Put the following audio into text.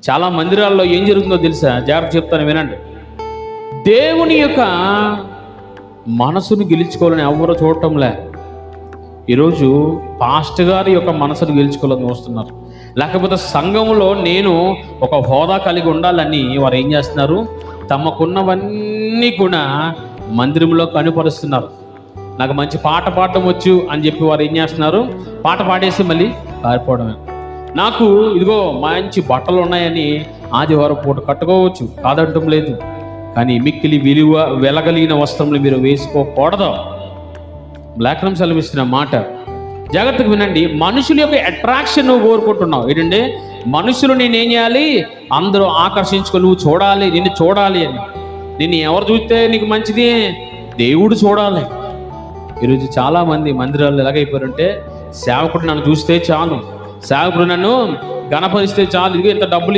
చాలా మందిరాల్లో ఏం జరుగుతుందో తెలుసా? జాగ్రత్త చెప్తాను వినండి. దేవుని యొక్క మనసును గెలుచుకోవాలని ఎవరు చూడటంలే. ఈరోజు పాస్టర్ గారి యొక్క మనసును గెలుచుకోవాలని చూస్తున్నారు. లేకపోతే సంఘంలో నేను ఒక హోదా కలిగి ఉండాలని వారు ఏం చేస్తున్నారు? తమకున్నవన్నీ కూడా మందిరంలో కనుపరుస్తున్నారు. నాకు మంచి పాట పాడటం వచ్చు అని చెప్పి వారు ఏం చేస్తున్నారు? పాట పాడేసి మళ్ళీ పారిపోవడమే. నాకు ఇదిగో మంచి బట్టలు ఉన్నాయని ఆదివారం పూట కట్టుకోవచ్చు, కాదంటం లేదు. కానీ మిక్కిలి విలువ వెలగలిగిన వస్త్రములు మీరు వేసుకోకూడదు. లేఖనం సెలవిస్తున్న మాట జాగ్రత్తగా వినండి. మనుషుల యొక్క అట్రాక్షన్ నువ్వు కోరుకుంటున్నావు ఏంటంటే, మనుషులు నేనేం చేయాలి? అందరూ ఆకర్షించుకొని నువ్వు చూడాలి, నిన్ను చూడాలి అని. నిన్ను ఎవరు చూస్తే నీకు మంచిది? దేవుడు చూడాలి. ఈరోజు చాలామంది మందిరాల్లో ఎలాగైపోయారంటే, సేవకుడు నన్ను చూస్తే చాలు, సేవకుడు నన్ను గణపరిస్తే చాలు, ఇదిగో ఇంత డబ్బులు